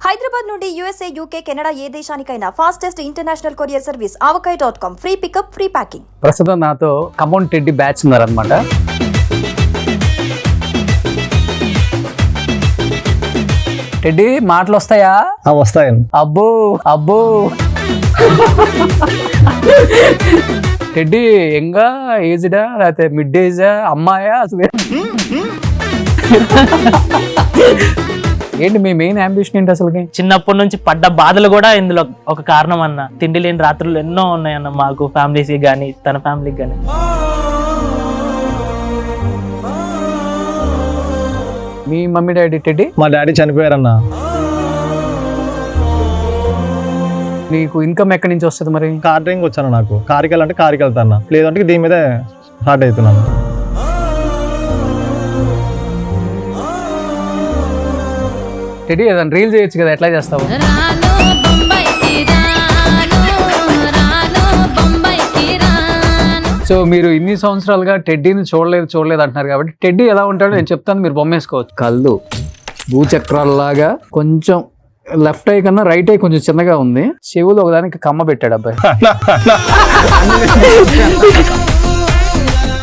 హైదరాబాద్ నుండి USA, UK, Canada ఏ దేశానికైనా fastest international courier service avocai.com. Free pickup, free packing. ప్రస్తుతం నాతో ఖమ్మం టెడ్డీ బ్యాచ్ ఉన్నారనమాట. టెడ్డీ మాటలు వస్తాయా? వస్తాయండి. అబ్బో అబ్బో టెడ్డీ యంగా, ఏజ్డా లేకపోతే మిడ్ ఏజా, అమ్మాయా? అసలు ఏంటి మీ మెయిన్ అంబిషన్ ఏంటి అసలుకి? చిన్నప్పటి నుంచి పడ్డ బాధలు కూడా ఇందులో ఒక కారణం అన్న. తిండి లేని రాత్రులు ఎన్నో ఉన్నాయన్న మాకు, ఫ్యామిలీస్ గానీ తన ఫ్యామిలీకి గానీ. మీ మమ్మీ డాడీ టెడ్డీ? మా డాడీ చనిపోయారన్న. నీకు ఇన్కమ్ ఎక్కడి నుంచి వస్తుంది మరి? కార్ డ్రైవింగ్ వచ్చాను. నాకు కార్కి వెళ్ళాలంటే కార్కి వెళ్తాను, లేదంటే దీని మీద స్టార్ట్ అవుతున్నాను. టెడ్డీ ఏదైనా రీల్ చేయొచ్చు కదా, ఎట్లా చేస్తావు? సో మీరు ఇన్ని సంవత్సరాలుగా టెడ్డీని చూడలేదు అంటున్నారు కాబట్టి టెడ్డీ ఎలా ఉంటాడో నేను చెప్తాను, మీరు బొమ్మేసుకోవచ్చు. కళ్ళు భూచక్రాలలాగా, కొంచెం లెఫ్ట్ ఐ కన్నా రైట్ ఐ కొంచెం చిన్నగా ఉంది, చెవులు ఒకదానికి కమ్మ పెట్టాడు అబ్బాయి.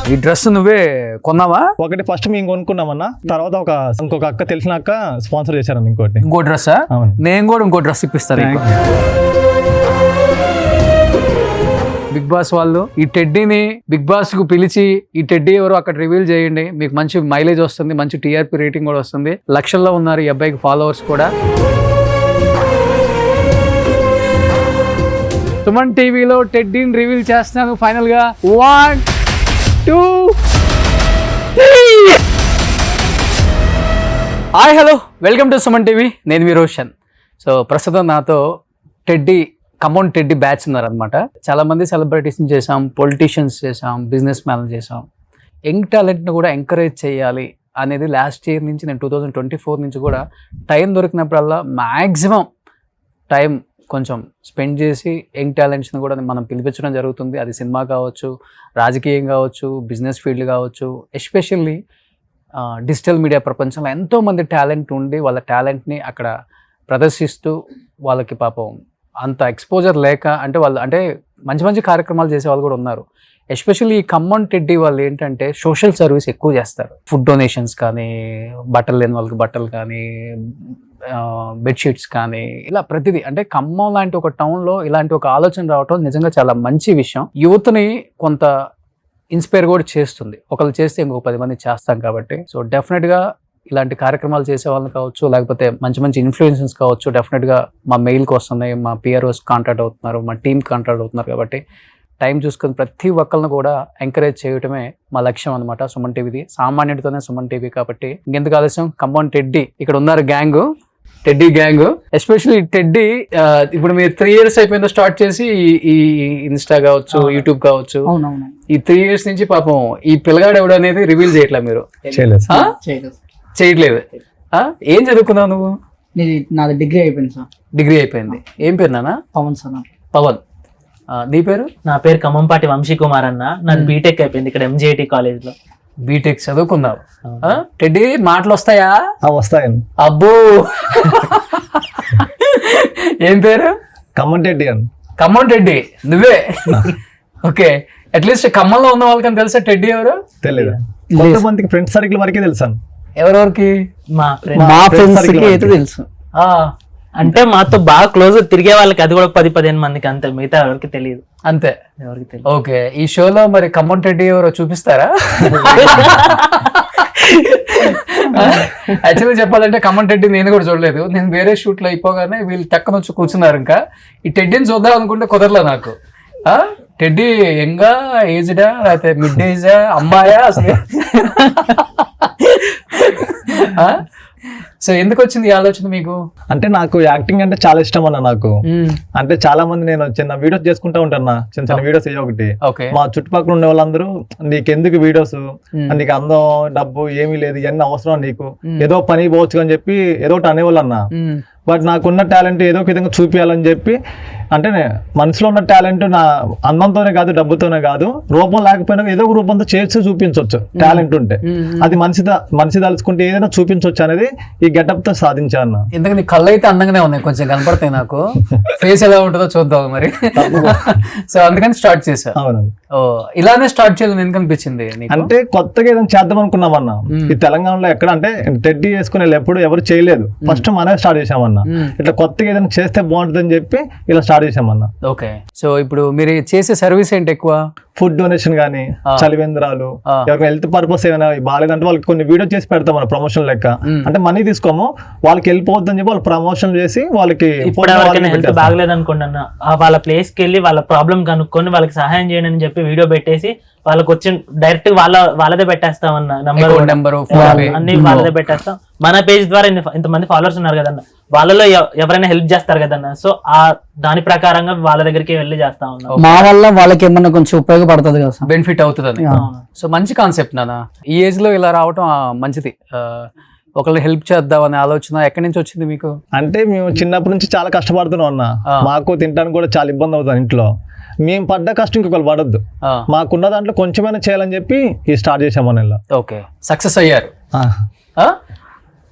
ఈ డ్రెస్ నువ్వే కొన్నావా? ఒకటి ఫస్ట్ మేము కొనుక్కున్నామన్నా, తర్వాత ఇంకొక అక్క తెలిసిన అక్క స్పాన్సర్ చేశారన్న ఇంకో డ్రెస్. అవును, నేను కూడా ఇంకో డ్రెస్ ఇప్పిస్తాను. బిగ్ బాస్ వాళ్ళు ఈ టెడ్డీని బిగ్ బాస్ కు పిలిచి ఈ టెడ్డీ ఎవరు అక్కడ రివీల్ చేయండి, మీకు మంచి మైలేజ్ వస్తుంది, మంచి టీఆర్పీ రేటింగ్ కూడా వస్తుంది. లక్షల్లో ఉన్నారు ఈ అబ్బాయికి ఫాలోవర్స్ కూడా. సుమన్ టీవీలో టెడ్డీని రివీల్ చేస్తున్నాను ఫైనల్ గా. 1 2 3. Hi hello, welcome to Suman TV. నేను మీ రోషన్. సో ప్రస్తుతం నాతో టెడ్డీ, ఖమ్మం టెడ్డీ బ్యాచ్ ఉన్నారనమాట. చాలా మంది సెలబ్రిటీస్ని చేసాం, పొలిటీషియన్స్ చేసాం, బిజినెస్ మ్యాన్ చేసాం. యంగ్ టాలెంట్ని కూడా ఎంకరేజ్ చేయాలి అనేది లాస్ట్ ఇయర్ నుంచి, నేను 2024 నుంచి కూడా టైం దొరికినప్పుడల్లా మ్యాక్సిమం టైం కొంచెం స్పెండ్ చేసి యంగ్ టాలెంట్స్ని కూడా మనం పిలిపించడం జరుగుతుంది. అది సినిమా కావచ్చు, రాజకీయం కావచ్చు, బిజినెస్ ఫీల్డ్ కావచ్చు. ఎస్పెషల్లీ డిజిటల్ మీడియా ప్రపంచంలో ఎంతోమంది టాలెంట్ ఉండి వాళ్ళ టాలెంట్ని అక్కడ ప్రదర్శిస్తూ వాళ్ళకి పాపం అంత ఎక్స్పోజర్ లేక, అంటే వాళ్ళు అంటే మంచి మంచి కార్యక్రమాలు చేసే వాళ్ళు కూడా ఉన్నారు. ఎస్పెషల్లీ ఈ ఖమ్మం టెడ్డీ వాళ్ళు ఏంటంటే సోషల్ సర్వీస్ ఎక్కువ చేస్తారు. ఫుడ్ డొనేషన్స్ కానీ, బట్టలు లేని వాళ్ళకి బట్టలు కానీ, బెడ్షీట్స్ కానీ, ఇలా ప్రతిదీ. అంటే ఖమ్మం లాంటి ఒక టౌన్లో ఇలాంటి ఒక ఆలోచన రావటం నిజంగా చాలా మంచి విషయం. యూత్ని కొంత ఇన్స్పైర్ కూడా చేస్తుంది. ఒకళ్ళు చేస్తే ఇంకొక 10 మంది చేస్తాం కాబట్టి. సో డెఫినెట్గా ఇలాంటి కార్యక్రమాలు చేసే వాళ్ళని కావచ్చు, లేకపోతే మంచి మంచి ఇన్ఫ్లుయెన్సర్స్ కావచ్చు, డెఫినెట్గా మా మెయిల్కి వస్తున్నాయి, మా పిఆర్ఓస్ కాంటాక్ట్ అవుతున్నారు, మా టీమ్ కాంటాక్ట్ అవుతున్నారు. కాబట్టి టైం చూసుకొని ప్రతి ఒక్కరిని కూడా ఎంకరేజ్ చేయటమే మా లక్ష్యం అనమాట సుమన్ టీవీది. సామాన్యుడితోనే సుమన్ టీవీ కాబట్టి ఇంకెందుకు ఆలస్యం, ఖమ్మం టెడ్డీ ఇక్కడ ఉన్నారు, gang, teddy gang. Especially teddy ఇప్పుడు మీరు 3 years అయిపోయిందో స్టార్ట్ చేసి ఈ ఇన్స్టా కావచ్చు, యూట్యూబ్ కావచ్చు. ఈ 3 years నుంచి పాపం ఈ పిల్లగాడు ఎవడు అనేది రివీల్ చేయట్లా మీరు? చేయట్లేదు. ఏం చదువుకున్నావు నువ్వు? నాది డిగ్రీ అయిపోయింది సార్. డిగ్రీ అయిపోయింది. ఏం పేరు నాన్న? పవన్ సార్. పవన్. నీ పేరు? నా పేరు ఖమ్మంపాటి వంశీ కుమార్ అన్న. నాది బీటెక్ అయిపోయింది ఇక్కడ MJT కాలేజ్ లో. బీటెక్ చదువుకున్నావు. టెడ్డీ మాటలు వస్తాయా? వస్తాయండి. అబ్బో ఏం పేరు? ఖమ్మం టెడ్డీ అని. ఖమ్మం టెడ్డీ నువ్వే? ఓకే. అట్లీస్ట్ ఖమ్మంలో ఉన్న వాళ్ళకని తెలుసా టెడ్డీ ఎవరు? తెలియదు. కొంతమందికి ఫ్రెండ్స్ సర్కిల్ వరకే తెలుసాను. ఎవరెవరికి? మా ఫ్రెండ్స్ అయితే తెలుసు. అంటే మాతో బాగా క్లోజ్ తిరిగే వాళ్ళకి అది కూడా 10-15 మందికి అంతే, మిగతా ఎవరికి తెలియదు. అంతే, ఎవరికి తెలియదు. ఓకే. ఈ షోలో మరి ఖమ్మం టెడ్డీ ఎవరో చూపిస్తారా? యాక్చువల్గా చెప్పాలంటే ఖమ్మం టెడ్డీ నేను కూడా చూడలేదు. నేను వేరే షూట్ లో అయిపోగానే వీళ్ళు టక్కన వచ్చి కూర్చున్నారు. ఇంకా ఈ టెడ్డీని చూద్దాం అనుకుంటే కుదరలే నాకు. టెడ్డీ యంగా, ఏజ్డా లేకపోతే మిడ్ ఏజా, అమ్మాయా? అసలు సో ఎందుకు వచ్చింది ఈ ఆలోచన మీకు? అంటే నాకు యాక్టింగ్ అంటే చాలా ఇష్టం అన్న. నాకు అంటే చాలా మంది, నేను చిన్న వీడియోస్ చేసుకుంటా ఉంటాను, చిన్న వీడియోస్ ఒకటి. మా చుట్టుపక్కల ఉండే వాళ్ళందరూ నీకెందుకు వీడియోస్, నీకు అందం డబ్బు ఏమీ లేదు, ఇవన్నీ అవసరం నీకు, ఏదో పని పోవచ్చు అని చెప్పి ఏదో ఒకటి అనేవాళ్ళు అన్న. బట్ నాకున్న టాలెంట్ ఏదో ఒక విధంగా చూపించాలని చెప్పి అంటే మనసులో ఉన్న టాలెంట్ నా అందంతోనే కాదు డబ్బుతోనే కాదు రూపం లేకపోయినా ఏదో ఒక రూపంతో చేసి చూపించవచ్చు టాలెంట్ ఉంటే అది మనిషి తలుచుకుంటే ఏదైనా చూపించవచ్చు అనేది ఈ గెటప్ తో సాధించాను. ఎందుకంటే కళ్ళు అయితే అందంగానే ఉన్నాయి, కొంచెం కనపడతాయి నాకు. ఫేస్ ఎలా ఉంటుందో చూద్దాం మరి. సో అందుకని స్టార్ట్ చేశా. అవునండి. ఓ ఇలానే స్టార్ట్ చేయాలని ఎందుకు అనిపించింది నీకు? అంటే కొత్తగా ఏదైనా చేద్దాం అనుకున్నామన్నా. ఈ తెలంగాణలో ఎక్కడ అంటే టెడ్డీ వేసుకునే ఎప్పుడు ఎవరు చేయలేదు, ఫస్ట్ మనమే స్టార్ట్ చేసామన్నా. ఇట్లా కొత్తగా ఏదైనా చేస్తే బాగుంటుందని చెప్పి ఇలా స్టార్ట్ చేసామన్నా. ఓకే, సో ఇప్పుడు మీరు చేసే సర్వీస్ ఏంటి ఎక్కువ? ఫుడ్ డొనేషన్ గానీ, చలివేంద్రాలు, ఎవరైనా హెల్త్ పర్పస్ ఏమైనా బాగాలేదంటే వాళ్ళకి కొన్ని వీడియో చేసి పెడతాం మన ప్రమోషన్ లెక్క. అంటే మనీ తీసుకోము, వాళ్ళకి వెళ్ళిపోవద్దని చెప్పి వాళ్ళు ప్రమోషన్ చేసి వాళ్ళకి హెల్త్ బాగలేదు అనుకోండి అన్న, వాళ్ళ ప్లేస్ కి వెళ్ళి వాళ్ళ ప్రాబ్లం కనుక్కొని వాళ్ళకి సహాయం చేయండి అని చెప్పి వీడియో పెట్టేసి వాళ్ళకి వచ్చి డైరెక్ట్ వాళ్ళదే పెట్టేస్తాం అన్న. నంబర్ అన్ని వాళ్ళదే పెట్టేస్తాం. మన పేజ్ ద్వారా ఇంతమంది ఫాలోవర్స్ ఉన్నారు కదన్న, వాళ్ళలో ఎవరైనా హెల్ప్ చేస్తారు కదన్న. సో ఆ దాని ప్రకారంగా వాళ్ళ దగ్గరికి వెళ్ళి చేస్తా ఉన్నాం. మా వల్ల వాళ్ళకి ఏమన్నా కొంచెం ఉపయోగపడుతుంది కదా, బెనిఫిట్ అవుతుంది. సో మంచి కాన్సెప్ట్ నాన్న, ఈ ఏజ్ లో ఇలా రావటం మంచిది. ఒకళ్ళు హెల్ప్ చేద్దాం అనే ఆలోచన ఎక్కడి నుంచి వచ్చింది మీకు? అంటే మేము చిన్నప్పటి నుంచి చాలా కష్టపడుతున్నాం అన్న. మాకు తినడానికి కూడా చాలా ఇబ్బంది అవుతుంది ఇంట్లో. మేము పడ్డ కష్టం ఇంకొకరు పడొద్దు, మాకున్న దాంట్లో కొంచెమైనా చేయాలని చెప్పి ఈ స్టార్ట్ చేసామని. ఓకే, సక్సెస్ అయ్యారు.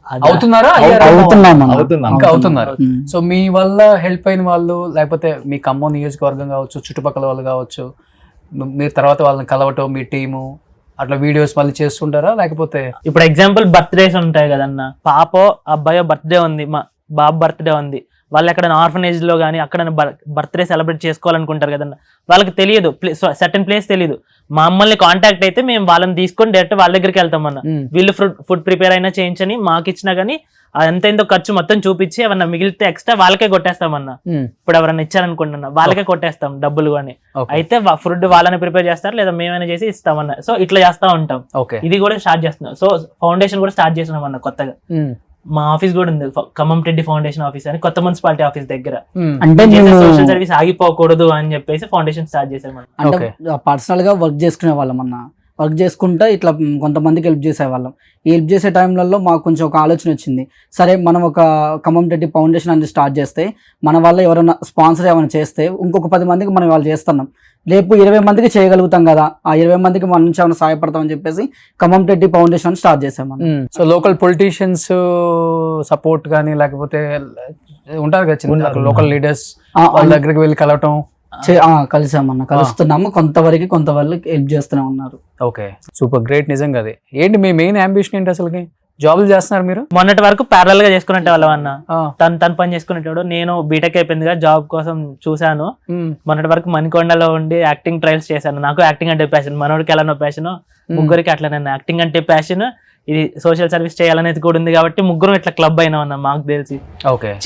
ఇంకా అవుతున్నారు. సో మీ వల్ల హెల్ప్ అయిన వాళ్ళు, లేకపోతే మీ ఖమ్మం నియోజకవర్గం కావచ్చు, చుట్టుపక్కల వాళ్ళు కావచ్చు, మీరు తర్వాత వాళ్ళని కలవటం, మీ టీము అట్లా వీడియోస్ మళ్ళీ చేస్తుంటారా? లేకపోతే ఇప్పుడు ఎగ్జాంపుల్ బర్త్డేస్ ఉంటాయి కదన్న, పాపో అబ్బాయో బర్త్డే ఉంది, మా బాబు బర్త్డే ఉంది, వాళ్ళు ఎక్కడైనా ఆర్ఫనేజ్ లో కానీ అక్కడ బర్త్డే సెలబ్రేట్ చేసుకోవాలనుకుంటారు కదన్న, వాళ్ళకి తెలియదు, సర్టెన్ ప్లేస్ తెలియదు. మమ్మల్ని కాంటాక్ట్ అయితే మేము వాళ్ళని తీసుకొని డైరెక్ట్ వాళ్ళ దగ్గరికి వెళ్తాం అన్న. వీళ్ళు ఫుడ్ ప్రిపేర్ అయినా చేయించని మాకు ఇచ్చినా గానీ ఎంతో ఖర్చు మొత్తం చూపించి ఏమన్నా మిగిలితే ఎక్స్ట్రా వాళ్ళకే కొట్టేస్తామన్న. ఇప్పుడు ఎవరైనా ఇచ్చారనుకుంటున్నా వాళ్ళకే కొట్టేస్తాం డబ్బులు కానీ. అయితే ఫుడ్ వాళ్ళని ప్రిపేర్ చేస్తారు, లేదా మేమైనా చేసి ఇస్తామన్న. సో ఇట్లా చేస్తా ఉంటాం. ఇది కూడా స్టార్ట్ చేస్తున్నాం. సో ఫౌండేషన్ కూడా స్టార్ట్ చేసినాం అన్న కొత్తగా. మా ఆఫీస్ కూడా ఉంది, ఖమ్మం టెడ్డి ఫౌండేషన్ ఆఫీస్ అని, కొత్త మున్సిపాలిటీ ఆఫీస్ దగ్గర. అంటే సోషల్ సర్వీస్ ఆగిపోకూడదు అని చెప్పేసి ఫౌండేషన్ స్టార్ట్ చేసాం. అంటే పర్సనల్ గా వర్క్ చేసుకునే వాళ్ళం అన్న, వర్క్ చేసుకుంటా ఇట్లా కొంతమందికి హెల్ప్ చేసేవాళ్ళం. ఈ హెల్ప్ చేసే టైంలలో మాకు కొంచెం ఒక ఆలోచన వచ్చింది, సరే మనం ఒక ఖమ్మం టెడ్డి ఫౌండేషన్ అనేది స్టార్ట్ చేస్తే మన వల్ల ఎవరైనా స్పాన్సర్ ఏమైనా చేస్తే ఇంకొక 10 మందికి మనం వాళ్ళు చేస్తున్నాం, రేపు 20 మందికి చేయగలుగుతాం కదా, ఆ 20 మందికి మన నుంచి ఏమైనా సహాయపడతామని చెప్పేసి ఖమ్మం టెడ్డి ఫౌండేషన్ స్టార్ట్ చేసాం. సో లోకల్ పొలిటీషియన్స్ సపోర్ట్ కానీ, లేకపోతే ఉంటారు కదా లోకల్ లీడర్స్, వాళ్ళ దగ్గరికి వెళ్ళి కలవటం కలిసామన్న, కలుస్తున్నాము. కొంతవరకు హెల్ప్ చేస్తూనే ఉన్నారు. Okay, super great. నిజంగా అది ఏంటి మీ మెయిన్ అంబిషన్ ఏంటి అసలుకి? జాబులు చేస్తున్నారు మీరు? మొన్నటి వరకు ప్యారల్ గా చేసుకునే వాళ్ళం అన్న, తను పని చేసుకునేటోడు. నేను బీటెక్ అయిపోయిందిగా, జాబ్ కోసం చూసాను. మొన్నటి వరకు మణికొండలో ఉండి యాక్టింగ్ ట్రయల్స్ చేశాను. నాకు యాక్టింగ్ అంటే ప్యాషన్, మనోడికి ఎలానో ప్యాషన్, ముగ్గురికి అట్లా. నన్ను యాక్టింగ్ అంటే ప్యాషన్, ఇది సోషల్ సర్వీస్ చేయాలనేది కూడా ఉంది కాబట్టి ముగ్గురు ఇట్లా క్లబ్ అయినా అన్న. మాకు తెలిసి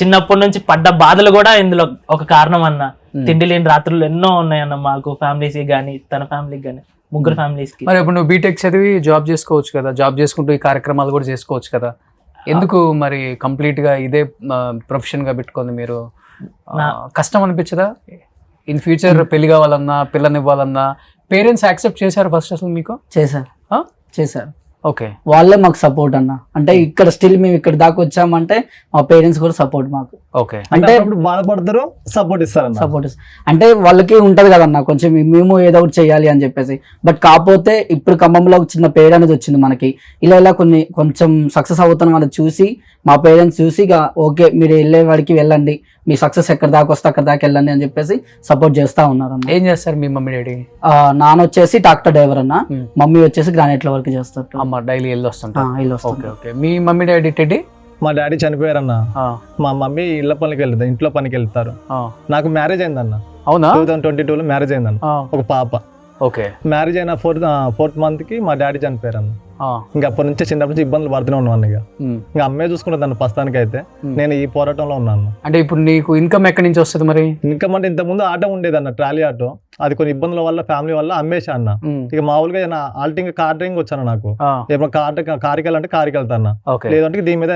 చిన్నప్పటి నుంచి పడ్డ బాధలు కూడా ఇందులో ఒక కారణం అన్న. తిండి లేని రాత్రులు ఎన్నో ఉన్నాయన్న మాకు, ఫ్యామిలీస్ గానీ, తన ఫ్యామిలీకి గానీ, ముగ్గురు ఫ్యామిలీస్ కి. మరి ఇప్పుడు నువ్వు బీటెక్ చదివి జాబ్ చేసుకోవచ్చు కదా, జాబ్ చేసుకుంటూ ఈ కార్యక్రమాలు కూడా చేసుకోవచ్చు కదా, ఎందుకు మరి కంప్లీట్ గా ఇదే ప్రొఫెషన్ గా పెట్టుకుంది మీరు? కష్టం అనిపించదా? ఇన్ ఫ్యూచర్ పెళ్లి కావాలన్నా, పిల్లనివ్వాలన్నా పేరెంట్స్ యాక్సెప్ట్ చేశారు ఫస్ట్ అసలు మీకు? చేశారు. ఓకే, వాళ్ళే మాకు సపోర్ట్ అన్న. అంటే ఇక్కడ స్టిల్ మేము ఇక్కడ దాకా వచ్చామంటే మా పేరెంట్స్ కూడా సపోర్ట్ మాకు. ఓకే, అంటే బాధపడతారు, సపోర్ట్ ఇస్తారు. అంటే వాళ్ళకి ఉంటది కదన్న కొంచెం మేము ఏదో ఒకటి చేయాలి అని చెప్పేసి. బట్ కాకపోతే ఇప్పుడు ఖమ్మంలో చిన్న పేరు అనేది వచ్చింది మనకి, ఇలా కొంచెం సక్సెస్ అవుతాం అనేది చూసి మా పేరెంట్స్ చూసి ఓకే మీరు వెళ్ళే వాడికి వెళ్ళండి, మీ సక్సెస్ ఎక్కడ దాకా వస్తే అక్కడ దాకా వెళ్ళండి అని చెప్పేసి సపోర్ట్ చేస్తా ఉన్నారు అన్న. ఏం చేస్తారు మీ మమ్మీ డాడీ? నాన్న వచ్చేసి ట్రాక్టర్ డ్రైవర్ అన్న, మమ్మీ వచ్చేసి గ్రానైట్ల వర్క్ చేస్తారు. అమ్మ డైలీ వెళ్ళి వస్తుంటారు. ఓకే, మీ మమ్మీ డాడీ టెడ్డీ? మా డాడీ చనిపోయారన్న, మా మమ్మీ ఇళ్ల పనికి వెళ్తారు, ఇంట్లో పనికి వెళ్తారు. నాకు మ్యారేజ్ అయిందన్న. అవునా? 2022లో మ్యారేజ్ అయిందన్న, ఒక పాప. ఓకే, మ్యారేజ్ అయిన 4th month కి మా డాడీ చనిపోయారు అన్న. ఇంకా అప్పటి నుంచి చిన్నప్పటి నుంచి ఇబ్బందులు పడుతూనే ఉన్నాను. ఇంకా అమ్మే చూసుకుంటాను ప్రస్తుతానికి అయితే. నేను ఈ పోరాటంలో ఉన్నాను. అంటే ఇప్పుడు నీకు ఇన్కమ్ ఎక్కడి నుంచి వస్తుంది మరి? ఇన్కమ్ అంటే ఇంతకుముందు ఆటో ఉండేదన్న, ట్రాలీ ఆటో. అది కొన్ని ఇబ్బందుల వల్ల ఫ్యామిలీ వల్ల అమ్మేసా అన్న. ఇక మామూలుగా ఆల్టింగ్ కార్డరింగ్ వచ్చాను. నాకు ఏమైనా కార్కి వెళ్ళాలంటే కార్కి వెళ్తాను, లేదంటే దీని మీద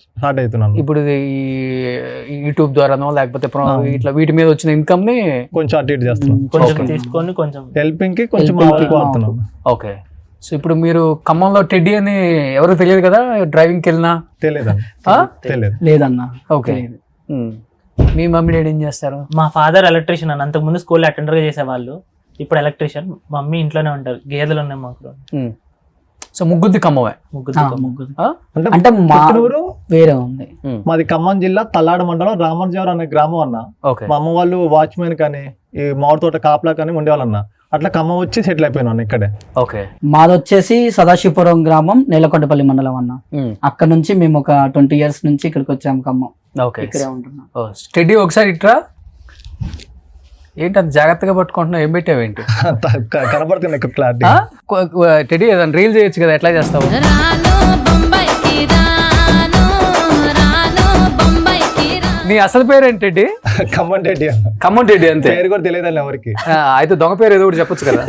స్టార్ట్ అవుతున్నాను. ఇప్పుడు యూట్యూబ్ ద్వారానో లేకపోతే ఇట్లా వీటి మీద వచ్చిన ఇన్కమ్ ని కొంచెం అటు ఇటు చేస్తున్నాను, తీసుకొని కొంచెం హెల్పింగ్ కి కొంచెం వాడుతున్నాను. ఓకే, సో ఇప్పుడు మీరు ఖమ్మంలో టెడ్డీ అని ఎవరు తెలియదు కదా డ్రైవింగ్కి వెళ్ళినా? తెలియదన్న, ఆ? తెలియదు. లేదన్నా. ఓకే. మీ మమ్మీ డాడీ ఏం చేస్తారు? మా ఫాదర్ ఎలక్ట్రీషియన్ అన్న, అంతకుముందు స్కూల్లో అటెండర్గా చేసేవాళ్ళు, ఇప్పుడు ఎలక్ట్రీషియన్. మమ్మీ ఇంట్లోనే ఉంటారు, గేదెలు ఉన్నాయి మాకు. సో ముగ్గుద్ది ఖమ్మమే? ముగ్గురు. అంటే మా పుట్టినూరు వేరే ఉంది. మాది ఖమ్మం జిల్లా తల్లాడ మండలం రామర్జవరం అనే గ్రామం అన్న. ఓకే. మా అమ్మ వాళ్ళు వాచ్మెన్ కానీ ఈ మామిడి తోట కాపలా కానీ ఉండేవాళ్ళన్న. అట్లా ఖమ్మం వచ్చి సెటిల్ అయిపోయినాను ఇక్కడే. ఓకే. మాది వచ్చేసి సదాశివపురం గ్రామం, నేలకొండపల్లి మండలం అన్న. అక్కడ నుంచి మేము ఒక 20 years నుంచి ఇక్కడికి వచ్చాము ఖమ్మం. ఓకే. ఇక్కడే ఉంటున్నాం. స్టడీ ఒకసారి ఇట్రా. ఏంటి అంత జాగ్రత్తగా పట్టుకుంటున్నావు? ఏం పెట్టావేంటి? కనబడుతుంది ఇక్కడ క్లారిటీ. టెడీ ఏదైనా రీల్ చేయొచ్చు కదా, ఎట్లా చేస్తావు? నీ అసలు పేరేంటి టెడ్డీ? ఖమ్మం రెడ్డి అన్న. ఖమ్మం టెడ్డీ అంతే? పేరు కూడా తెలియదు ఎవరికి. అయితే దొంగ పేరు ఏదో ఒకటి చెప్పొచ్చు కదా.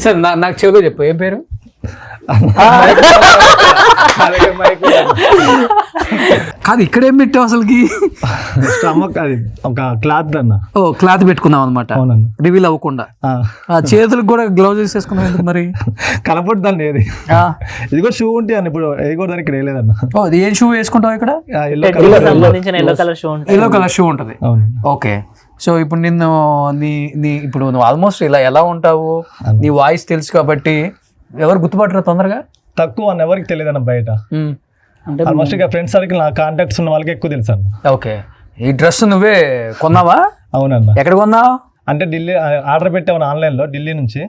సరే నాకు చెవులో చెప్పు, ఏం పేరు? కాదు, ఇక్కడ ఏం పెట్టావు అసలుకి? స్టమక్ అది ఒక క్లాత్ అన్న. ఓ, క్లాత్ పెట్టుకున్నావు అనమాట, అవునన్న. రివీల్ అవ్వకుండా. చేతులకు కూడా గ్లౌజెస్ వేసుకున్నావు ఎందుకు మరి? కనపడుతుంది ఏది. ఇది కూడా షూ ఉంటే అన్న, ఇప్పుడు ఇది కూడా దానికి లేదు. ఓ, ఏం షూ వేసుకుంటావు ఇక్కడ? సంబంధించిన ఎల్లో కలర్ షూ ఉంటుంది. ఎల్లో కలర్ షూ ఉంటుంది. ఓకే. సో ఇప్పుడు నిన్ను ఇప్పుడు నువ్వు ఆల్మోస్ట్ ఇలా ఎలా ఉంటావు, నీ వాయిస్ తెలుసు కాబట్టి ఎవరు గుర్తుపట్టరా తొందరగా? తక్కువ అన్న, ఎవరికి తెలియదు అన్న బయట. అంటే ఆల్మోస్ట్ ఇక ఫ్రెండ్స్ సర్కిల్ నా కాంటాక్ట్స్ ఉన్న వాళ్ళకి ఎక్కువ తెలుసు అన్న. ఓకే. ఈ డ్రెస్ నువ్వే కొన్నావా? ఎక్కడ కొన్నావు? అంటే ఢిల్లీ ఆర్డర్ పెట్టామని ఆన్లైన్ లో, ఢిల్లీ నుంచి.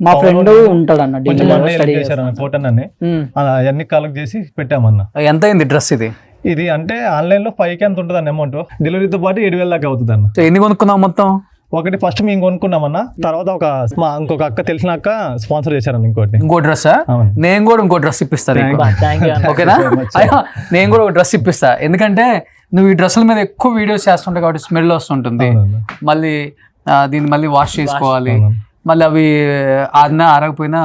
మా ఫ్రెండ్ ఉంటాడు అన్న, ఫోటో అన్ని అవన్నీ కలెక్ట్ చేసి పెట్టామన్న. ఎంత అయింది డ్రెస్ ఇది? ఇది అంటే ఆన్లైన్ లో 5K ఎంత ఉంటుంది అన్న అమౌంట్, డెలివరీతో పాటు 7,000 దాకా అవుతుంది అన్న. సో ఎన్ని కొనుక్కున్నావు మొత్తం? ఒకటి ఫస్ట్ మేము కొనుక్కున్నామన్నా, తర్వాత ఇంకొక అక్క తెలిసిన అక్క స్పాన్సర్ చేశారన్న ఇంకోటి. ఇంకో డ్రెస్? నేను కూడా ఇంకో డ్రెస్ ఇప్పిస్తాను, ఓకేనా? నేను కూడా ఒక డ్రెస్ ఇప్పిస్తా, ఎందుకంటే నువ్వు ఈ డ్రెస్సుల మీద ఎక్కువ వీడియోస్ చేస్తుంటావు కాబట్టి స్మెల్ వస్తుంటుంది. మళ్ళీ దీన్ని మళ్ళీ వాష్ చేసుకోవాలి, మళ్ళీ అవి ఆడినా ఆరకపోయినా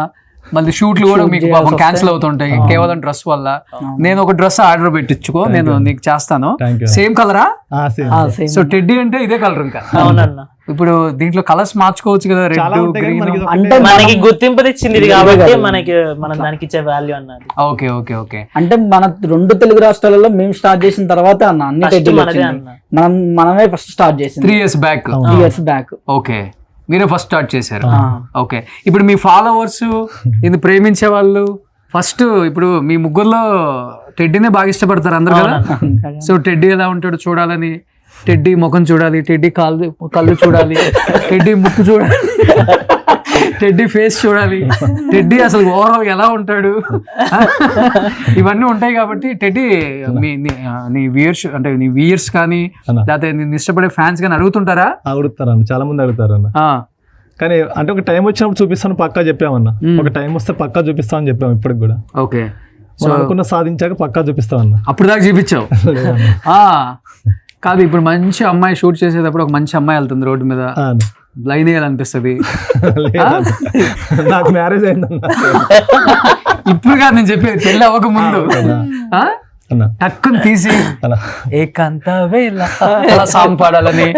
మళ్ళీ షూట్లు కూడా మీకు పాపం క్యాన్సిల్ అవుతుంటాయి కేవలం డ్రెస్ వల్ల. నేను ఒక డ్రెస్ ఆర్డర్ పెట్టించుకో, నేను నీకు చేస్తాను. సేమ్ కలరా? సో టెడ్డీ అంటే ఇదే కలర్ ఇంకా? అవునన్నా. ఇప్పుడు దీంట్లో కలర్స్ మార్చుకోవచ్చు కదా, రెడ్, గ్రీన్. అంటే మనకి గుర్తింపు తెచ్చింది ఇది కాబట్టి మనం దానికి ఇచ్చే వాల్యూ అన్నది. Okay okay okay. అంటే మన 2 తెలుగు రాష్ట్రాలలో మేము స్టార్ట్ చేసిన తర్వాత అన్న అన్ని మనమే ఫస్ట్ స్టార్ట్ చేసింది 3 years back. 3 years back. Okay, మీరే ఫస్ట్ స్టార్ట్ చేశారు. ఓకే. ఇప్పుడు మీ ఫాలోవర్స్, ఇది ప్రేమించే వాళ్ళు ఫస్ట్ ఇప్పుడు మీ ముగ్గురులో టెడ్డీనే బాగా ఇష్టపడతారు అందరు కదా. సో టెడ్డీ ఎలా ఉంటాడో చూడాలని, టెడ్డీ ముఖం చూడాలి, టెడ్డీ కళ్ళు చూడాలి, టెడ్డీ ముక్కు చూడాలి, టెడ్డీ ఫేస్ చూడాలి, టెడ్డీ అసలు ఓవరాల్ ఎలా ఉంటాడు, ఇవన్నీ ఉంటాయి కాబట్టి టెడ్డీ నీ వ్యూయర్స్ అంటే నీ వ్యూయర్స్ కానీ లేకపోతే నేను ఇష్టపడే ఫ్యాన్స్ కానీ అడుగుతుంటారా? అడుగుతారన్న, చాలా మంది అడుగుతారన్న. కానీ అంటే ఒక టైం వచ్చినప్పుడు చూపిస్తాను పక్కా చెప్పామన్నా, ఒక టైం వస్తే పక్కా చూపిస్తామని చెప్పాము ఇప్పటికి కూడా. ఓకే. సో అనుకున్న సాధించాక పక్కా చూపిస్తామన్నా. అప్పుడు దాకా చూపించావు? కాదు, ఇప్పుడు మంచి అమ్మాయి షూట్ చేసేటప్పుడు ఒక మంచి అమ్మాయి వెళ్తుంది రోడ్డు మీద, లైన్ వేయాలనిపిస్తుంది. నాకు మ్యారేజ్ అయిందన్న. ఇప్పుడు కాదు నేను చెప్పేది, పెళ్ళి అవ్వక ముందు టక్కుని తీసి ఏకాంత వేళ సాంగ్ పాడాలని.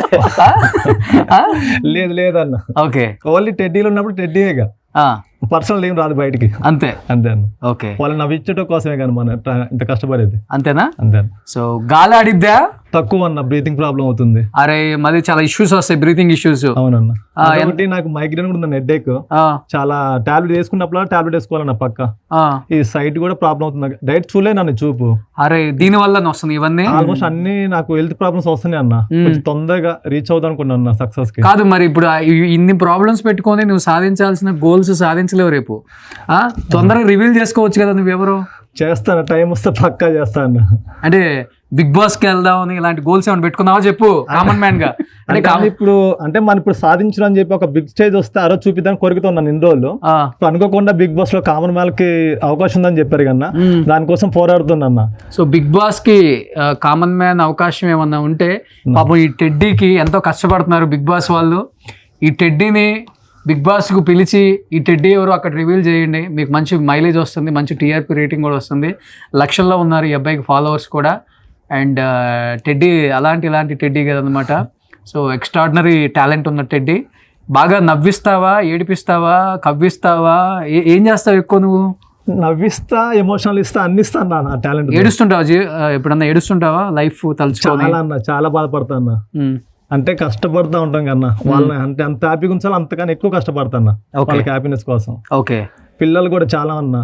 లేదన్న. ఓకే. ఓన్లీ టెడ్డీలు ఉన్నప్పుడు టెడ్డీగా, పర్సనల్ ఏం రాదు బయటికి. అంతే అన్న. ఓకే. వాళ్ళని నవ్వించడం కోసమే కానీ మన ఇంత కష్టపడేది. అంతేనా? అంతే. సో గాలి ఆడిద్దా? తక్కువ అన్న, బ్రీతింగ్ ప్రాబ్లం అవుతుంది. అరే మళ్ళీ చాలా ఇష్యూస్ వస్తాయి, బ్రీతింగ్ ఇష్యూస్. అవునన్న. నాకు మైగ్రేన్ కూడా ఉంది, హెడేక్. చాలా టాబ్లెట్ వేసుకున్నప్పుడు టాబ్లెట్ వేసుకోవాలన్న పక్క. ఈ సైట్ కూడా ప్రాబ్లం అవుతుంది, డైట్ చూలే నన్ను చూపు. అరే దీని వల్ల వస్తుంది ఇవన్నీ? ఆల్మోస్ట్ అన్ని నాకు హెల్త్ ప్రాబ్లమ్స్ వస్తున్నాయి అన్న, కొంచెం తొందరగా రీచ్ అవుదాం అనుకున్నా సక్సెస్ కి. కాదు మరి ఇప్పుడు ఇన్ని ప్రాబ్లమ్స్ పెట్టుకొని నువ్వు సాధించాల్సిన గోల్స్ సాధించలేవు రేపు. తొందరగా రివీల్ చేసుకోవచ్చు కదా నువ్వెవరో. చేస్తాను, టైం వస్తే పక్కా చేస్తాను. అంటే బిగ్ బాస్ కి వెళ్దాం అని ఇలాంటి గోల్స్ ఏమైనా పెట్టుకున్నావా చెప్పు, కామన్ మ్యాన్ గా. అంటే ఇప్పుడు అంటే మనం ఇప్పుడు సాధించడం అని చెప్పి ఒక బిగ్ స్టేజ్ వస్తే ఆ రోజు చూపిద్దాం కోరుకుతున్నాను ఇన్ని రోజులు. అనుకోకుండా బిగ్ బాస్ లో కామన్ మ్యాన్ కి అవకాశం ఉందని చెప్పారు కన్నా, దానికోసం పోరాడుతున్నా. సో బిగ్ బాస్ కి కామన్ మ్యాన్ అవకాశం ఏమన్నా ఉంటే పాపం ఈ టెడ్డీకి ఎంతో కష్టపడుతున్నారు బిగ్ బాస్ వాళ్ళు. ఈ టెడ్డీని బిగ్ బాస్కు పిలిచి ఈ టెడ్డీ ఎవరు అక్కడ రివీల్ చేయండి, మీకు మంచి మైలేజ్ వస్తుంది, మంచి టీఆర్పీ రేటింగ్ కూడా వస్తుంది. లక్షల్లో ఉన్నారు ఈ అబ్బాయికి ఫాలోవర్స్ కూడా. అండ్ టెడ్డీ ఇలాంటి టెడ్డీ కదనమాట. సో ఎక్స్ట్రాడినరీ టాలెంట్ ఉన్న టెడ్డీ. బాగా నవ్విస్తావా, ఏడిపిస్తావా, కవ్విస్తావా, ఏం చేస్తావు ఎక్కువ నువ్వు? నవ్విస్తా, ఎమోషనల్ ఇస్తా, అన్ని ఇస్తాను నా టాలెంట్. ఏడుస్తుంటావా? ఎప్పుడన్నా ఏడుస్తుంటావా లైఫ్ తలుచుకొని? చాలా అన్న, చాలా బాధపడతా అన్న. ఉమ్. అంటే కష్టపడుతూ ఉంటాం కన్నా వాళ్ళని, అంటే అంత హ్యాపీగా ఉంచాలి అంతకన్నా ఎక్కువ కష్టపడతా అన్న వాళ్ళకి హ్యాపీనెస్ కోసం. ఓకే. పిల్లలు కూడా చాలా అన్న.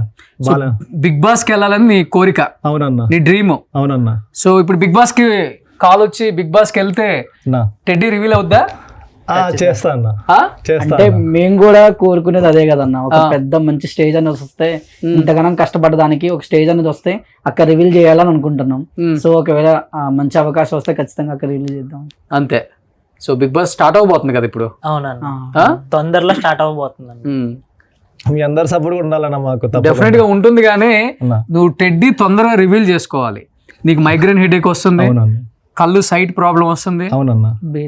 బిగ్ బాస్ కి వెళ్ళాలని నీ కోరిక? అవునన్నా. నీ డ్రీమ్? అవునన్నా. సో ఇప్పుడు బిగ్ బాస్ కి కాల్ వచ్చి బిగ్ బాస్ కి వెళ్తే టెడ్డీ రివీల్ అవుద్దా? చేస్తా అన్న, చేస్తా. అంటే మేము కూడా కోరుకునేది అదే కదన్న, ఒక పెద్ద మంచి స్టేజ్ అనేది వస్తే, ఇంతగానం కష్టపడడానికి ఒక స్టేజ్ అనేది వస్తే అక్కడ రివీల్ చేయాలని అనుకుంటున్నాం. సో ఒకవేళ మంచి అవకాశం వస్తే ఖచ్చితంగా అక్కడ రివీల్ చేద్దాం. అంతే. సో బిగ్ బాస్ స్టార్ట్ అవబోతుంది కదా ఇప్పుడు? అవునన్నా, తొందరలో స్టార్ట్ అవబోతుంది. మీ అందరు సపోర్ట్ కూడా ఉండాలన్న మాకు. డెఫినెట్ గా ఉంటుంది, కానీ నువ్వు టెడ్డీ తొందరగా రివీల్ చేసుకోవాలి. నీకు మైగ్రేన్ హెడేక్ వస్తుంది, కళ్ళు సైట్ ప్రాబ్లం వస్తుంది,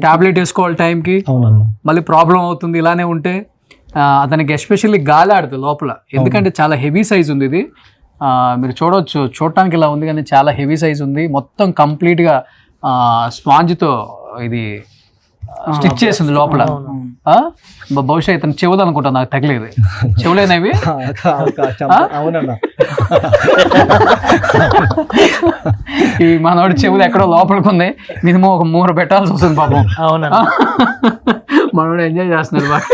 టాబ్లెట్ వేసుకోవాలి టైంకి, మళ్ళీ ప్రాబ్లం అవుతుంది. ఇలానే ఉంటే అతనికి ఎస్పెషల్లీ గాలి ఆడుతుంది లోపల, ఎందుకంటే చాలా హెవీ సైజ్ ఉంది ఇది. మీరు చూడవచ్చు, చూడటానికి ఇలా ఉంది కానీ చాలా హెవీ సైజ్ ఉంది. మొత్తం కంప్లీట్గా స్పాంజ్తో ఇది స్టిచ్ చేసింది లోపల. బహుశా ఇతను చెవులు అనుకుంటా, నాకు తగిలేదు. చెవులేనవి? అవునన్నా. ఈ మనోడి చెవులు ఎక్కడో లోపలికి ఉంది, మినిమం ఒక 3 పెట్టాల్సి వస్తుంది పాపం. అవునా? మనోడు ఎంజాయ్ చేస్తున్నారు బాగా.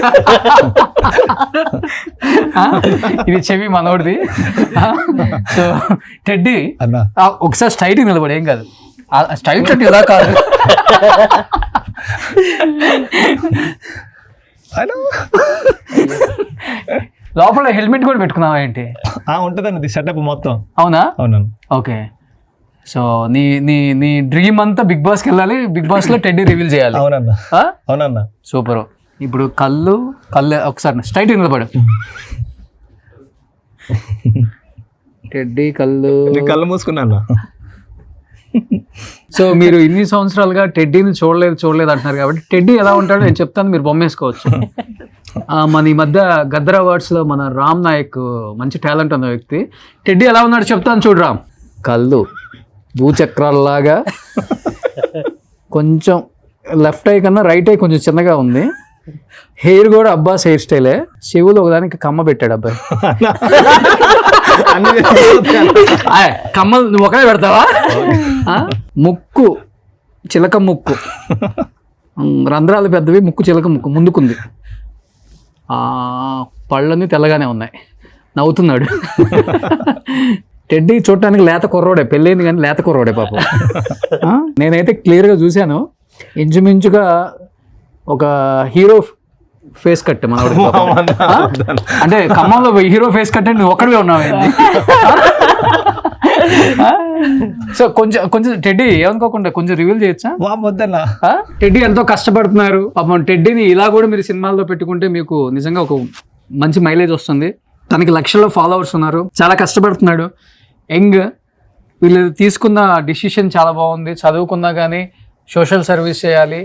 ఇది చెవి మనోడిది. సో టెడ్డీ ఒకసారి స్ట్రైట్ నిలబడి, ఏం కాదు స్ట్రైట్ అంటే ఇలా కాదు, లోపల హెల్మెట్ కూడా పెట్టుకున్నావా ఏంటి? ఉంటుందండి సెటప్ మొత్తం. అవునా? అవునండి. ఓకే. సో నీ నీ నీ డ్రీమ్ అంతా బిగ్ బాస్కి వెళ్ళాలి, బిగ్ బాస్ లో టెడ్డీ రివీల్ చేయాలి. అవునన్నా. అవునన్నా. సూపర్. ఇప్పుడు కళ్ళు ఒకసారి స్ట్రైట్ నిలబడు. టెడ్డీ కళ్ళు మూసుకున్నా. సో మీరు ఇన్ని సంవత్సరాలుగా టెడ్డీని చూడలేదు అంటున్నారు కాబట్టి టెడ్డీ ఎలా ఉంటాడో నేను చెప్తాను, మీరు బొమ్మేసుకోవచ్చు. మన ఈ మధ్య గద్దర్ అవార్డ్స్ లో మన రామ్ నాయక్ మంచి టాలెంట్ ఉన్న వ్యక్తి, టెడ్డీ ఎలా ఉన్నాడు చెప్తాను చూడు. రామ్ కళ్ళు భూచక్రాల్లాగా, కొంచెం లెఫ్ట్ ఐ కన్నా రైట్ ఐ కొంచెం చిన్నగా ఉంది, హెయిర్ కూడా అబ్బాస్ హెయిర్ స్టైలే, చెవులు ఒకదానికి కమ్మ పెట్టాడు అబ్బాయి. కమ్మలు నువ్వు ఒకటే పెడతావా? ముక్కు చిలక ముక్కు, రంధ్రాలు పెద్దవి, ముక్కు చిలక ముక్కు ముందుకుంది, పళ్ళన్నీ తెల్లగానే ఉన్నాయి, నవ్వుతున్నాడు. టెడ్డీ చూడటానికి లేత కుర్రోడే, పెళ్ళైంది కానీ లేత కుర్రోడే పాపం. నేనైతే క్లియర్గా చూశాను, ఇంచుమించుగా ఒక హీరో ఫేస్ కట్ మనోడు. అంటే ఖమ్మంలో హీరో ఫేస్ కట్ అంటే నువ్వు ఒక్కడివే ఉన్నావు. సో కొంచెం టెడ్డీ ఏమనుకోకుండా కొంచెం రివీల్ చేయొచ్చా? టెడ్డీ ఎంతో కష్టపడుతున్నారు పాపం. టెడ్డీని ఇలా కూడా మీరు సినిమాల్లో పెట్టుకుంటే మీకు నిజంగా ఒక మంచి మైలేజ్ వస్తుంది. తనకి లక్షల్లో ఫాలోవర్స్ ఉన్నారు, చాలా కష్టపడుతున్నాడు. యంగ్, వీళ్ళు తీసుకున్న డిసిషన్ చాలా బాగుంది. చదువుకున్నా కానీ సోషల్ సర్వీస్ చేయాలి,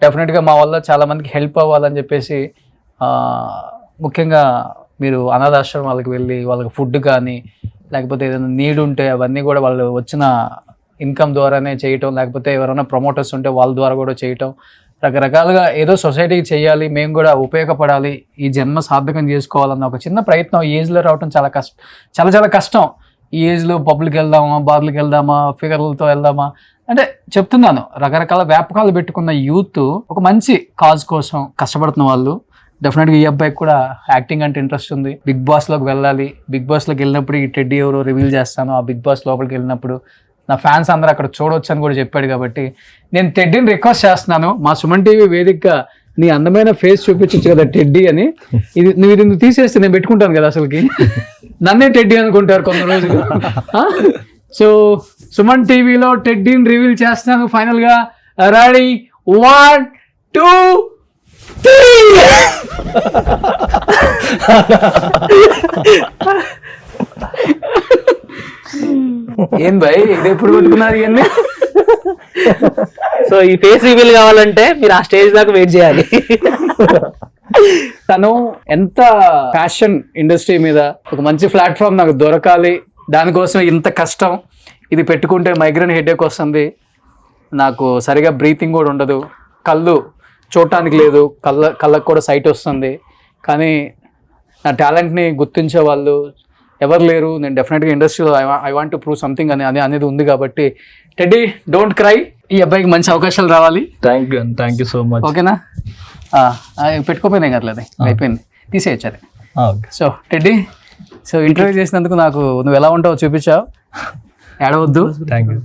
డెఫినెట్గా మా వల్ల చాలామందికి హెల్ప్ అవ్వాలని చెప్పేసి, ముఖ్యంగా మీరు అనాథాశ్రమాలకు వెళ్ళి వాళ్ళకి ఫుడ్ కానీ లేకపోతే ఏదైనా నీడ్ ఉంటే అవన్నీ కూడా వాళ్ళు వచ్చిన ఇన్కమ్ ద్వారానే చేయటం, లేకపోతే ఎవరైనా ప్రమోటర్స్ ఉంటే వాళ్ళ ద్వారా కూడా చేయటం, రకరకాలుగా ఏదో సొసైటీకి చేయాలి, మేము కూడా ఉపయోగపడాలి, ఈ జన్మ సార్థకం చేసుకోవాలన్న ఒక చిన్న ప్రయత్నం ఈ ఏజ్లో రావటం చాలా కష్టం. ఈ ఏజ్లో పబ్లిక్ వెళ్దామా, బార్లకు వెళ్దామా, ఫిగర్లతో వెళ్దామా అంటే చెప్తున్నాను. రకరకాల వ్యాపకాలు పెట్టుకున్న యూత్ ఒక మంచి కాజ్ కోసం కష్టపడుతున్న వాళ్ళు. డెఫినెట్గా ఈ అబ్బాయికి కూడా యాక్టింగ్ అంటే ఇంట్రెస్ట్ ఉంది. బిగ్ బాస్లోకి వెళ్ళాలి, బిగ్ బాస్లోకి వెళ్ళినప్పుడు ఈ టెడ్డీ ఎవరో రివీల్ చేస్తాను, ఆ బిగ్ బాస్ లోపలికి వెళ్ళినప్పుడు నా ఫ్యాన్స్ అందరూ అక్కడ చూడవచ్చు అని కూడా చెప్పాడు. కాబట్టి నేను టెడ్డీని రిక్వెస్ట్ చేస్తున్నాను, మా సుమన్ టీవీ వేదికగా నీ అందమైన ఫేస్ చూపించచ్చు కదా టెడ్డీ అని. నువ్వు ఇది తీసేస్తే నేను పెట్టుకుంటాను కదా, అసలుకి నన్నే టెడ్డీ అనుకుంటారు కొంత రోజులు. సో సుమన్ టీవీలో టెడ్డీని రివీల్ చేస్తున్నాను ఫైనల్గా. రెడీ, 1, 2, 3. ఏం భయ్ ఇది ఎప్పుడు పెట్టుకున్నారు ఇవన్నీ? సో ఈ ఫేస్ రివీల్ కావాలంటే మీరు ఆ స్టేజ్ దాకా వెయిట్ చేయాలి. తను ఎంత ఫ్యాషన్ ఇండస్ట్రీ మీద ఒక మంచి ప్లాట్ఫామ్ నాకు దొరకాలి, దానికోసం ఇంత కష్టం. ఇది పెట్టుకుంటే మైగ్రేన్ హెడేక్ వస్తుంది, నాకు సరిగా బ్రీతింగ్ కూడా ఉండదు, కళ్ళు చూడటానికి లేదు, కళ్ళకు కూడా సైట్ వస్తుంది, కానీ నా టాలెంట్ని గుర్తించే వాళ్ళు ఎవరు లేరు. నేను డెఫినెట్గా ఇండస్ట్రీలో I want to prove something అనేది ఉంది. కాబట్టి టెడ్డీ డోంట్ క్రై, ఈ అబ్బాయికి మంచి అవకాశాలు రావాలి. Thank you so much. ఓకేనా? పెట్టుకోపోయినా కదలేదు, అయిపోయింది, తీసేయచ్చు అది. సో టెడ్డీ, సో ఇంటర్వ్యూ చేసినందుకు నాకు నువ్వు ఎలా ఉంటావో చూపించావు, ఏడవద్దు. Thank you.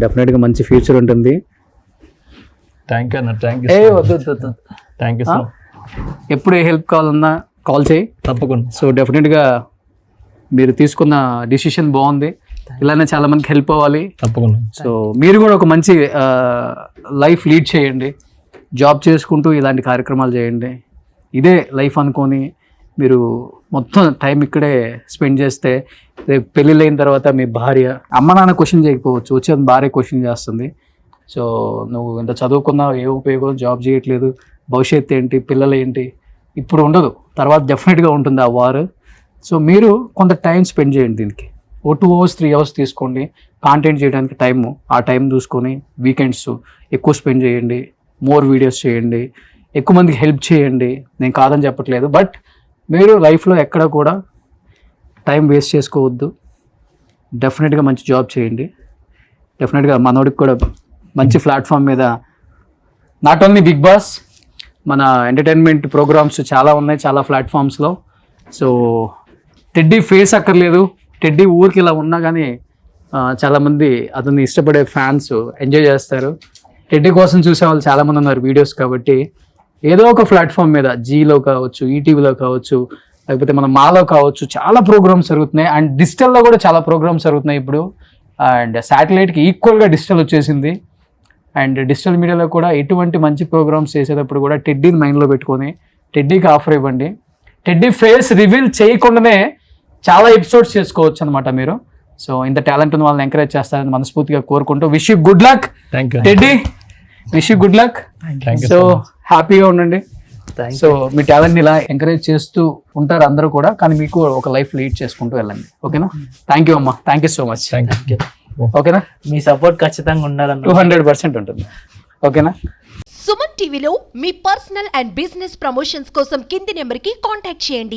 డెఫినెట్గా మంచి ఫ్యూచర్ ఉంటుంది. థ్యాంక్ యూ అన్న. వద్దు. థ్యాంక్ యూ సో ఎప్పుడు ఏ హెల్ప్ కావాలన్నా కాల్ చేయి, తప్పకుండా. సో డెఫినెట్గా మీరు తీసుకున్న డిసిషన్ బాగుంది, ఇలానే చాలా మందికి హెల్ప్ అవ్వాలి. తప్పకుండా. సో మీరు కూడా ఒక మంచి లైఫ్ లీడ్ చేయండి, జాబ్ చేసుకుంటూ ఇలాంటి కార్యక్రమాలు చేయండి. ఇదే లైఫ్ అనుకొని మీరు మొత్తం టైం ఇక్కడే స్పెండ్ చేస్తే రేపు పెళ్ళిళ్ళు అయిన తర్వాత మీ భార్య, అమ్మ నాన్న క్వశ్చన్ చేయకపోవచ్చు, వచ్చేది భార్య క్వశ్చన్ చేస్తుంది. సో నువ్వు ఇంత చదువుకున్నావు, ఏ ఉపయోగం, జాబ్ చేయట్లేదు, భవిష్యత్తు ఏంటి, పిల్లలు ఏంటి, ఇప్పుడు ఉండదు, తర్వాత డెఫినెట్గా ఉంటుంది ఆ వార్. సో మీరు కొంత టైం స్పెండ్ చేయండి దీనికి, 2 hours 3 hours తీసుకోండి కాంటెంట్ చేయడానికి టైము. ఆ టైం చూసుకొని వీకెండ్స్ ఎక్కువ స్పెండ్ చేయండి, మోర్ వీడియోస్ చేయండి, ఎక్కువ మందికి హెల్ప్ చేయండి. నేను కాదని చెప్పట్లేదు, బట్ మీరు లైఫ్లో ఎక్కడ కూడా టైం వేస్ట్ చేసుకోవద్దు. డెఫినెట్గా మంచి జాబ్ చేయండి. డెఫినెట్గా మనోడికి కూడా మంచి ప్లాట్ఫామ్ మీద, నాట్ ఓన్లీ బిగ్ బాస్, మన ఎంటర్టైన్మెంట్ ప్రోగ్రామ్స్ చాలా ఉన్నాయి చాలా ప్లాట్ఫామ్స్లో. సో టెడ్డీ ఫేస్ అక్కర్లేదు, టెడ్డీ ఊరికి ఇలా ఉన్నా కానీ చాలామంది అతన్ని ఇష్టపడే ఫ్యాన్స్ ఎంజాయ్ చేస్తారు. టెడ్డీ కోసం చూసేవాళ్ళు చాలామంది ఉన్నారు వీడియోస్. కాబట్టి ఏదో ఒక ప్లాట్ఫామ్ మీద, జీలో కావచ్చు, ఈటీవీలో కావచ్చు, లేకపోతే మన మాలో కావచ్చు, చాలా ప్రోగ్రామ్స్ జరుగుతున్నాయి. అండ్ డిజిటల్లో కూడా చాలా ప్రోగ్రామ్స్ జరుగుతున్నాయి ఇప్పుడు. అండ్ శాటిలైట్కి ఈక్వల్గా డిజిటల్ వచ్చేసింది. అండ్ డిజిటల్ మీడియాలో కూడా ఎటువంటి మంచి ప్రోగ్రామ్స్ చేసేటప్పుడు కూడా టెడ్డీని మైండ్లో పెట్టుకొని టెడ్డీకి ఆఫర్ ఇవ్వండి. టెడ్డీ ఫేస్ రివీల్ చేయకుండానే చాలా ఎపిసోడ్స్ చేసుకోవచ్చు అనమాట మీరు. సో ఇంత టాలెంట్ ఉన్న వాళ్ళని ఎంకరేజ్ చేస్తారని మనస్ఫూర్తిగా కోరుకుంటూ wish you good luck teddy, wish you good luck. So హ్యాపీగా ఉండండి. సో మీ టాలెంట్ని ఇలా ఎంకరేజ్ చేస్తూ ఉంటారు అందరూ కూడా, కానీ మీకు ఒక లైఫ్ లీడ్ చేసుకుంటూ వెళ్ళండి. ఓకేనా? థ్యాంక్ యూ అమ్మా, థ్యాంక్ యూ సో మచ్. ఓకేనా? మీ సపోర్ట్ ఖచ్చితంగా ఉండాలన్న. 200% ఉంటుంది. ఓకేనా? సుమన్ టీవీలో మీ పర్సనల్ అండ్ బిజినెస్ ప్రమోషన్స్ కోసం కింది నెంబర్కి కాంటాక్ట్ చేయండి.